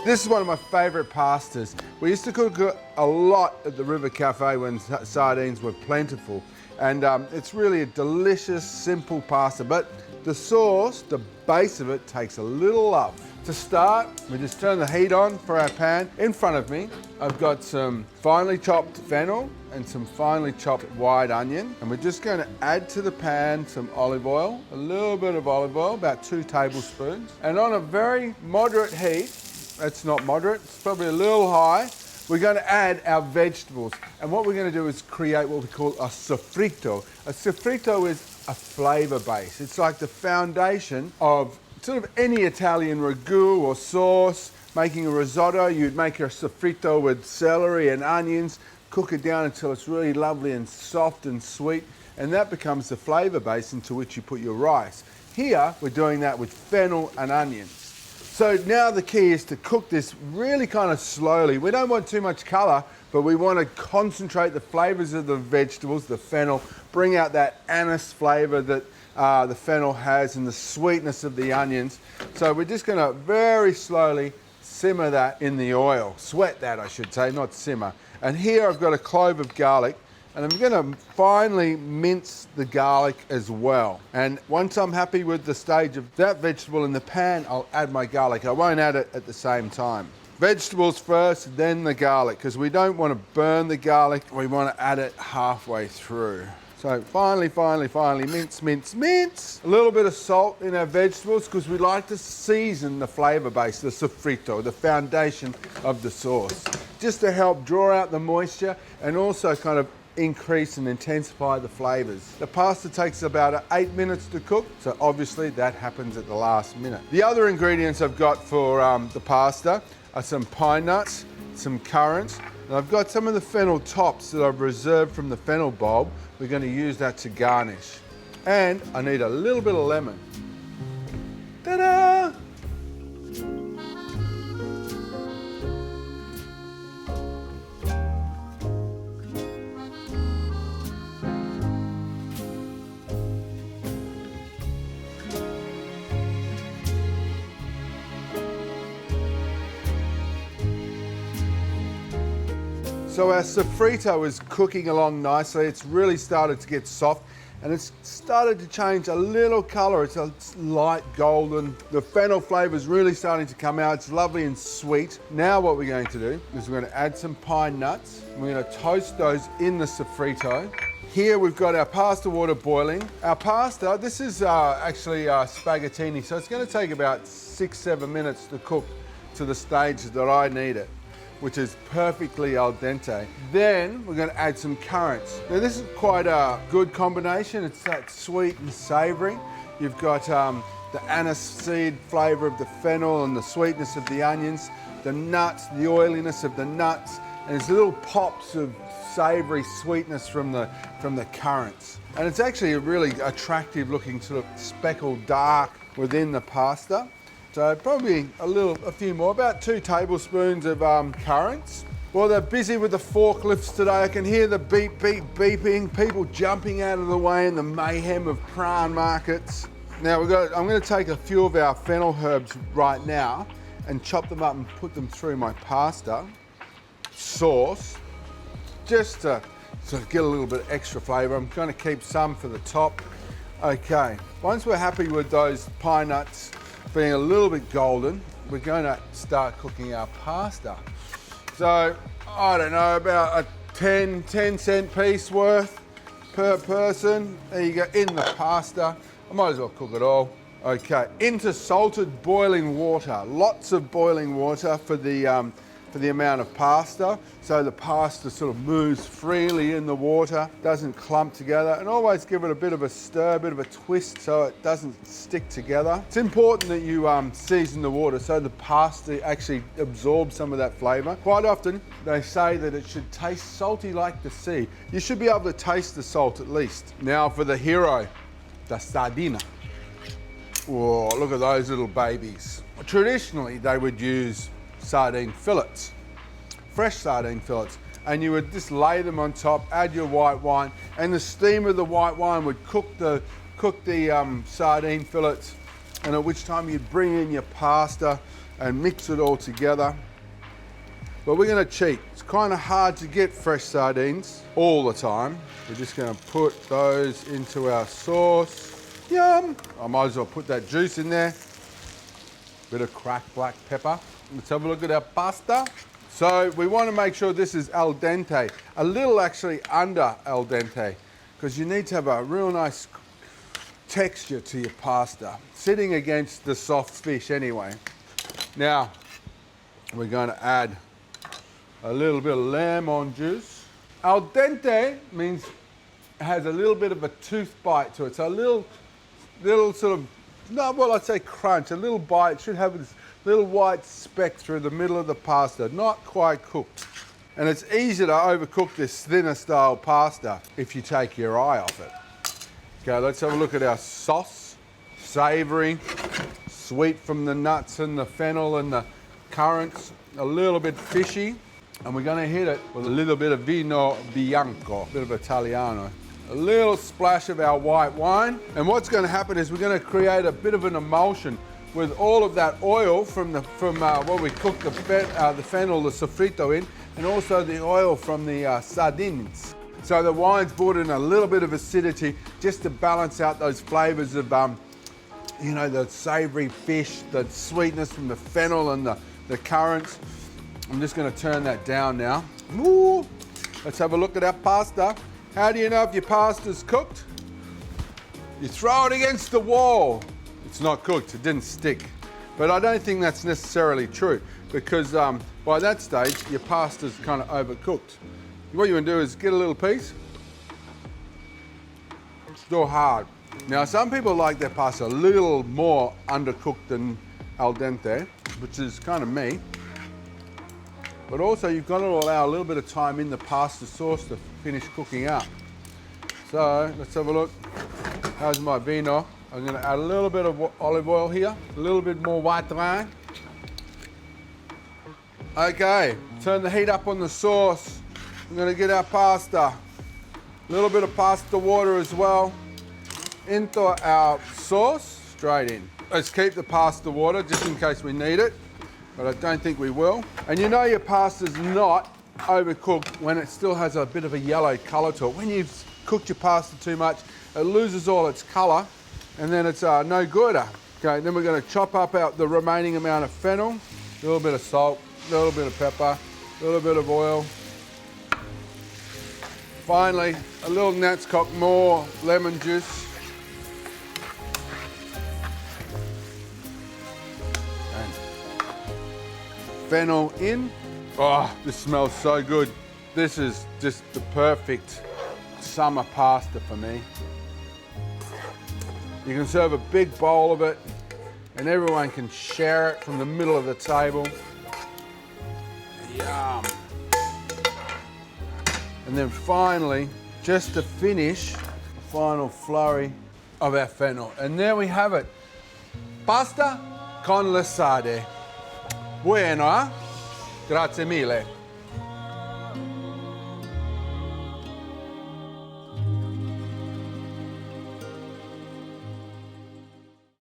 This is one of my favourite pastas. We used to cook a lot at the River Cafe when sardines were plentiful. And it's really a delicious, simple pasta. But the sauce, the base of it, takes a little love. To start, we just turn the heat on for our pan. In front of me, I've got some finely chopped fennel and some finely chopped white onion. And we're just going to add to the pan some olive oil, a little bit of olive oil, about 2 tablespoons. And on a very moderate heat, it's not moderate, it's probably a little high, we're going to add our vegetables. And what we're going to do is create what we call a sofrito. A sofrito is a flavour base. It's like the foundation of sort of any Italian ragu or sauce. Making a risotto, you'd make your sofrito with celery and onions, cook it down until it's really lovely and soft and sweet, and that becomes the flavour base into which you put your rice. Here, we're doing that with fennel and onions. So now the key is to cook this really kind of slowly. We don't want too much colour, but we want to concentrate the flavours of the vegetables, the fennel, bring out that anise flavour that the fennel has and the sweetness of the onions. So we're just going to very slowly simmer that in the oil. Sweat that, I should say, not simmer. And here I've got a clove of garlic, and I'm going to finely mince the garlic as well. And once I'm happy with the stage of that vegetable in the pan, I'll add my garlic. I won't add it at the same time. Vegetables first, then the garlic, because we don't want to burn the garlic. We want to add it halfway through. So finely mince, mince, mince. A little bit of salt in our vegetables because we like to season the flavour base, the sofrito, the foundation of the sauce, just to help draw out the moisture and also kind of increase and intensify the flavours. The pasta takes about 8 minutes to cook, so obviously that happens at the last minute. The other ingredients I've got for the pasta are some pine nuts, some currants, and I've got some of the fennel tops that I've reserved from the fennel bulb. We're going to use that to garnish. And I need a little bit of lemon. Ta-da! So our sofrito is cooking along nicely. It's really started to get soft and it's started to change a little colour. It's a light golden. The fennel flavour is really starting to come out. It's lovely and sweet. Now what we're going to do is we're going to add some pine nuts. We're going to toast those in the sofrito. Here we've got our pasta water boiling. Our pasta, this is actually spaghettini, so it's going to take about 6-7 minutes to cook to the stage that I need it, which is perfectly al dente. Then we're going to add some currants. Now this is quite a good combination. It's that sweet and savoury. You've got the anise seed flavour of the fennel and the sweetness of the onions, the nuts, the oiliness of the nuts, and there's little pops of savoury sweetness from the currants. And it's actually a really attractive looking sort of speckled dark within the pasta. So probably a few more, about 2 tablespoons of currants. Well, they're busy with the forklifts today. I can hear the beep, beep, beeping, people jumping out of the way in the mayhem of prawn markets. Now I'm going to take a few of our fennel herbs right now and chop them up and put them through my pasta sauce, just to sort of get a little bit of extra flavour. I'm going to keep some for the top. Okay, once we're happy with those pine nuts being a little bit golden, we're going to start cooking our pasta. So, I don't know, about a 10 cent piece worth per person. There you go, in the pasta. I might as well cook it all. Okay, into salted boiling water. Lots of boiling water for the amount of pasta, so the pasta sort of moves freely in the water, doesn't clump together, and always give it a bit of a stir, a bit of a twist so it doesn't stick together. It's important that you season the water so the pasta actually absorbs some of that flavour. Quite often they say that it should taste salty like the sea. You should be able to taste the salt at least. Now for the hero, the Sardine. Whoa, look at those little babies. Traditionally they would use sardine fillets, fresh sardine fillets, and you would just lay them on top, add your white wine, and the steam of the white wine would cook the sardine fillets and at which time you'd bring in your pasta and mix it all together. But we're gonna cheat. It's kind of hard to get fresh sardines all the time. We're just gonna put those into our sauce. Yum! I might as well put that juice in there. Bit of cracked black pepper. Let's have a look at our pasta. So we want to make sure this is al dente, a little actually under al dente, because you need to have a real nice texture to your pasta, sitting against the soft fish anyway. Now, we're going to add a little bit of lemon juice. Al dente means it has a little bit of a tooth bite to it, so a little sort of, no, well, I'd say crunch, a little bite. It should have this little white speck through the middle of the pasta, not quite cooked. And it's easy to overcook this thinner style pasta if you take your eye off it. Okay, let's have a look at our sauce. Savoury, sweet from the nuts and the fennel and the currants, a little bit fishy. And we're gonna hit it with a little bit of vino bianco, a bit of Italiano. A little splash of our white wine. And what's gonna happen is we're gonna create a bit of an emulsion with all of that oil from what we cooked the fennel, the sofrito in, and also the oil from the sardines. So the wine's brought in a little bit of acidity just to balance out those flavors of, you know, the savory fish, the sweetness from the fennel and the currants. I'm just gonna turn that down now. Ooh. Let's have a look at our pasta. How do you know if your pasta's cooked? You throw it against the wall. It's not cooked, it didn't stick. But I don't think that's necessarily true, because by that stage, your pasta's kind of overcooked. What you want to do is get a little piece, still hard. Now, some people like their pasta a little more undercooked than al dente, which is kind of me. But also, you've got to allow a little bit of time in the pasta sauce to finish cooking up. So, let's have a look. How's my vino? I'm going to add a little bit of olive oil here, a little bit more white wine. Okay, turn the heat up on the sauce. I'm going to get our pasta, a little bit of pasta water as well, into our sauce, straight in. Let's keep the pasta water just in case we need it, but I don't think we will. And you know your pasta's not overcooked when it still has a bit of a yellow colour to it. When you've cooked your pasta too much, it loses all its colour, and then it's no good. Okay, then we're going to chop up the remaining amount of fennel, a little bit of salt, a little bit of pepper, a little bit of oil. Finally, a little Nat's Cock more lemon juice. And fennel in. Oh, this smells so good. This is just the perfect summer pasta for me. You can serve a big bowl of it and everyone can share it from the middle of the table. Yum. And then finally, just to finish, the final flurry of our fennel. And there we have it. Pasta con le sarde. Bueno, eh? Grazie mille.